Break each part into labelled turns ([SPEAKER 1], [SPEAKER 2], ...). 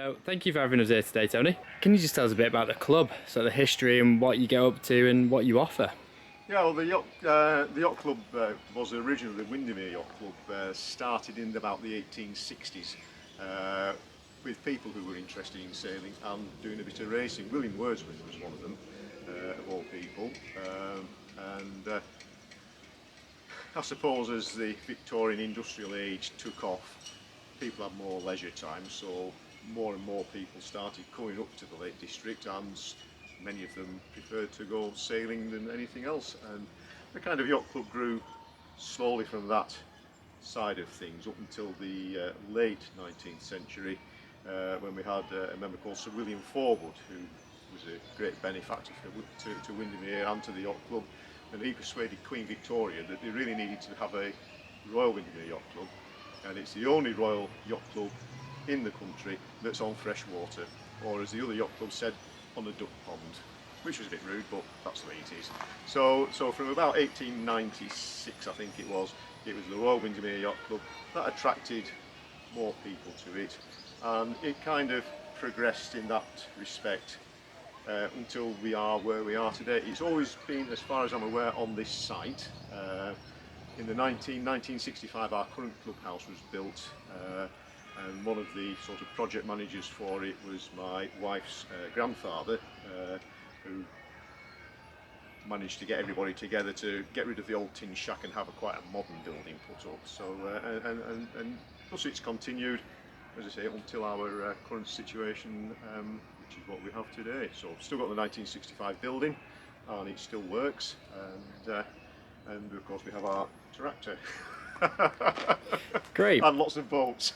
[SPEAKER 1] So thank you for having us here today, Tony. Can you just tell us a bit about the club, so the history and what you go up to and what you offer?
[SPEAKER 2] Yeah, well, the yacht club was originally the Windermere Yacht Club, started in about the 1860s with people who were interested in sailing and doing a bit of racing. William Wordsworth was one of them, of all people. And I suppose as the Victorian industrial age took off, people had more leisure time, so more and more people started coming up to the Lake District, and many of them preferred to go sailing than anything else. And the kind of yacht club grew slowly from that side of things up until the late 19th century, when we had a member called Sir William Forwood, who was a great benefactor to Windermere and to the yacht club, and he persuaded Queen Victoria that they really needed to have a Royal Windermere Yacht Club, and it's the only Royal Yacht Club in the country that's on fresh water, or as the other yacht club said, on a duck pond, which was a bit rude, but that's the way it is. So from about 1896, I think it was the Royal Windermere Yacht Club that attracted more people to it, and it kind of progressed in that respect until we are where we are today. It's always been, as far as I'm aware, on this site. In the 1965 our current clubhouse was built, and one of the sort of project managers for it was my wife's grandfather, who managed to get everybody together to get rid of the old tin shack and have quite a modern building put up. So and thus it's continued, as I say, until our current situation, which is what we have today. So we've still got the 1965 building, and it still works, and of course we have our tractor.
[SPEAKER 1] Great.
[SPEAKER 2] And lots of boats.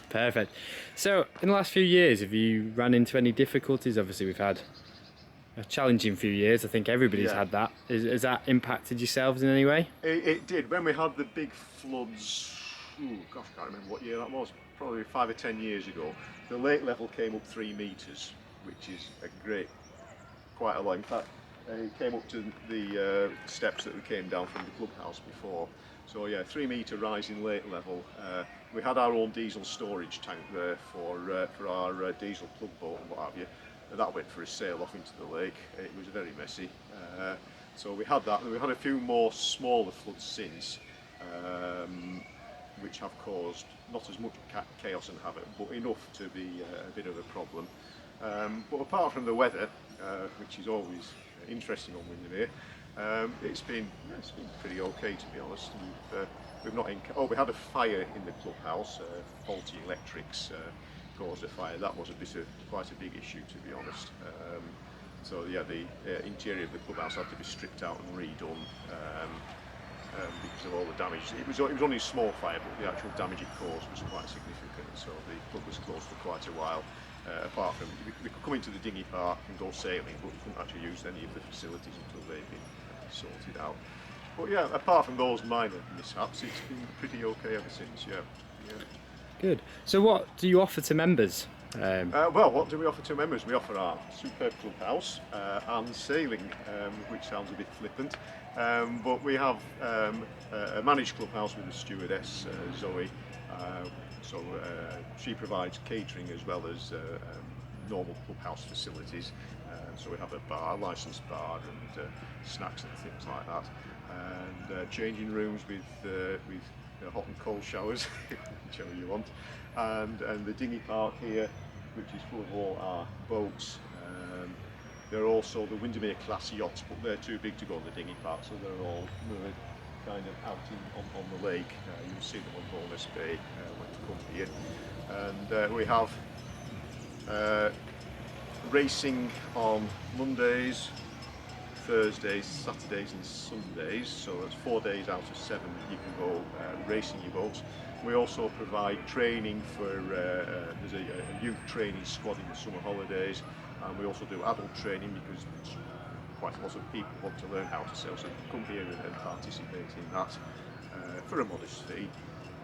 [SPEAKER 1] Perfect. So in the last few years, have you run into any difficulties? Obviously we've had a challenging few years. I think everybody's had that. Has that impacted yourselves in any way?
[SPEAKER 2] It did. When we had the big floods, gosh, I can't remember what year that was, probably 5 or 10 years ago, the lake level came up 3 metres, which is quite a lot. In fact, it came up to the steps that we came down from the clubhouse before. So yeah, 3 metre rise in lake level. We had our own diesel storage tank there for our diesel plug boat and what have you. And that went for a sail off into the lake. It was very messy. So we had that, and we had a few more smaller floods since, which have caused not as much chaos and havoc, but enough to be a bit of a problem. But apart from the weather, which is always interesting on Windermere, it's been pretty okay, to be honest. We've not we had a fire in the clubhouse. Faulty electrics caused a fire. That was quite a big issue, to be honest. So yeah, the interior of the clubhouse had to be stripped out and redone because of all the damage. It was only a small fire, but the actual damage it caused was quite significant. So the club was closed for quite a while. Apart from, we could come into the dinghy park and go sailing, but we couldn't actually use any of the facilities until they'd been sorted out. But yeah, apart from those minor mishaps, it's been pretty okay ever since. Yeah.
[SPEAKER 1] Good. So what do you offer to members?
[SPEAKER 2] Well, what do we offer to members? We offer our superb clubhouse and sailing, which sounds a bit flippant, but we have a managed clubhouse with a stewardess, Zoe. So she provides catering as well as normal clubhouse facilities. So we have a bar, licensed bar, and snacks and things like that, and changing rooms with hot and cold showers, whichever you want, and the dinghy park here, which is full of all our boats. There are also the Windermere class yachts, but they're too big to go on the dinghy park, so they're all moored kind of out on the lake. You'll see them on Bonus Bay when you come here. And we have racing on Mondays, Thursdays, Saturdays and Sundays, so that's 4 days out of 7 you can go racing your boats. We also provide training for, there's a youth training squad in the summer holidays, and we also do adult training because quite a lot of people want to learn how to sail, so you can come here and participate in that for a modest fee.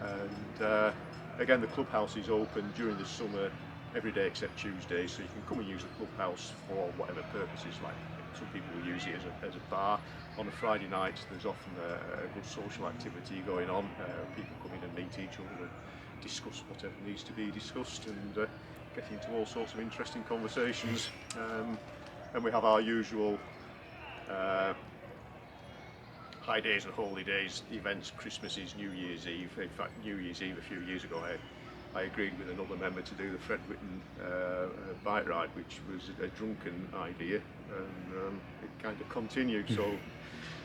[SPEAKER 2] And again, the clubhouse is open during the summer every day except Tuesdays, so you can come and use the clubhouse for whatever purposes. Like some people will use it as a bar. On a Friday night there's often a good social activity going on. People come in and meet each other and discuss whatever needs to be discussed, and get into all sorts of interesting conversations, and we have our usual high days and holy days events, Christmases, New Year's Eve. In fact, New Year's Eve a few years ago, I agreed with another member to do the Fred Whitten bike ride, which was a drunken idea, and it kind of continued. So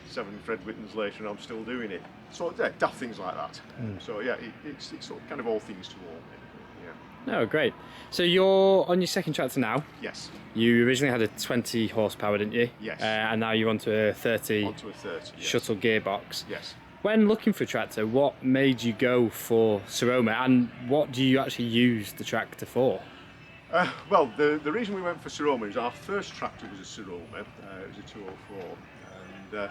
[SPEAKER 2] 7 Fred Whittens later, and I'm still doing it. So yeah, daft things like that. So yeah, it's sort of kind of all things to all. Yeah.
[SPEAKER 1] Oh, great. So you're on your second tractor now.
[SPEAKER 2] Yes.
[SPEAKER 1] You originally had a 20 horsepower, didn't you?
[SPEAKER 2] Yes.
[SPEAKER 1] And now you're onto a 30,
[SPEAKER 2] Yes.
[SPEAKER 1] shuttle gearbox.
[SPEAKER 2] Yes.
[SPEAKER 1] When looking for a tractor, what made you go for Siromer, and what do you actually use the tractor for?
[SPEAKER 2] Well, the reason we went for Siromer is our first tractor was a Siromer. It was a 204, and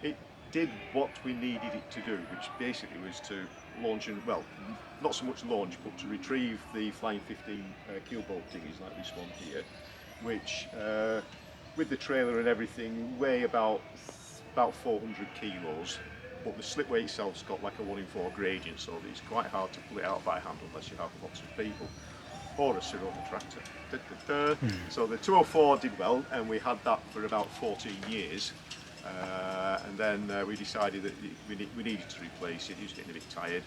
[SPEAKER 2] it did what we needed it to do, which basically was to launch and, well, not so much launch, but to retrieve the Flying 15 keel boat dinghies like this one here, which with the trailer and everything weigh about 400 kilos, but the slip weight itself's got like a 1 in 4 gradient, so it's quite hard to pull it out by hand unless you have lots of people, or a Siromer tractor. So the 204 did well, and we had that for about 14 years. And then we decided that we needed to replace it. It was getting a bit tired,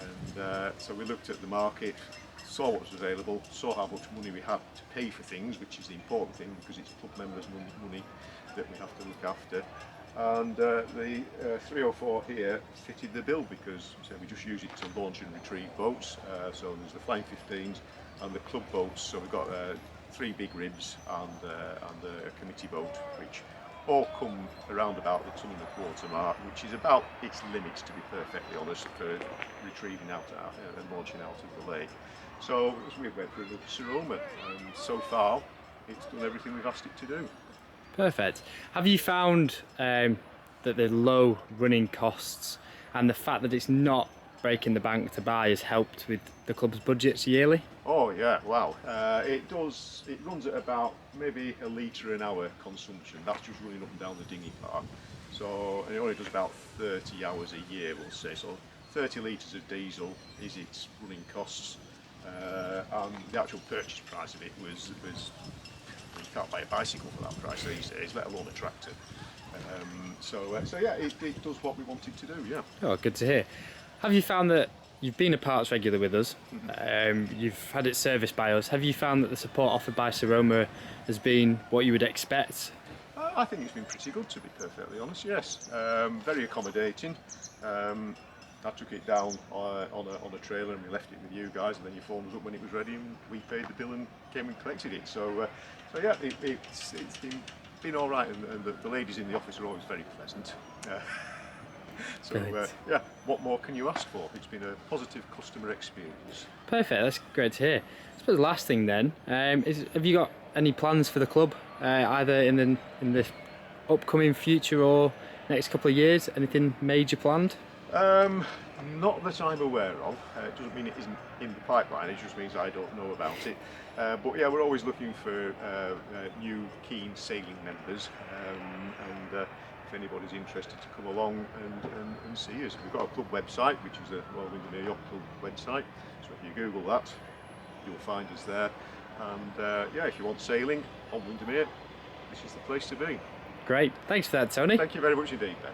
[SPEAKER 2] and so we looked at the market, saw what was available, saw how much money we had to pay for things, which is the important thing because it's club members' money that we have to look after. And the 304 here fitted the bill because we just use it to launch and retrieve boats. So there's the Flying 15s and the club boats. So we've got 3 big ribs and a committee boat, which all come around about the 1.25 ton mark, which is about its limits, to be perfectly honest, for retrieving out and launching out of the lake. So we went for the Siromer, and so far it's done everything we've asked it to do.
[SPEAKER 1] Perfect. Have you found that the low running costs and the fact that it's not breaking the bank to buy has helped with the club's budgets yearly?
[SPEAKER 2] Oh yeah, wow. It runs at about maybe a litre an hour consumption. That's just running up and down the dinghy part. So, and it only does about 30 hours a year, we'll say. So 30 litres of diesel is its running costs. And the actual purchase price of it was you can't buy a bicycle for that price these days, let alone a tractor. So yeah, it does what we want it to do, yeah.
[SPEAKER 1] Oh, good to hear. Have you found that you've been a parts regular with us, you've had it serviced by us, have you found that the support offered by Siromer has been what you would expect?
[SPEAKER 2] I think it's been pretty good, to be perfectly honest, yes. Very accommodating. I took it down on a trailer and we left it with you guys, and then you phoned us up when it was ready and we paid the bill and came and collected it. So yeah, it's been all right, and the ladies in the office are always very pleasant. So yeah, what more can you ask for? It's been a positive customer experience.
[SPEAKER 1] Perfect, that's great to hear. I suppose the last thing then, have you got any plans for the club, either in the upcoming future or next couple of years? Anything major planned?
[SPEAKER 2] Not that I'm aware of. It doesn't mean it isn't in the pipeline, it just means I don't know about it. But yeah, we're always looking for new keen sailing members, and if anybody's interested to come along and see us. We've got a club website, which is the Royal Windermere Yacht Club website, so if you Google that, you'll find us there. And yeah, if you want sailing on Windermere, this is the place to be.
[SPEAKER 1] Great, thanks for that, Tony.
[SPEAKER 2] Thank you very much indeed, Ben.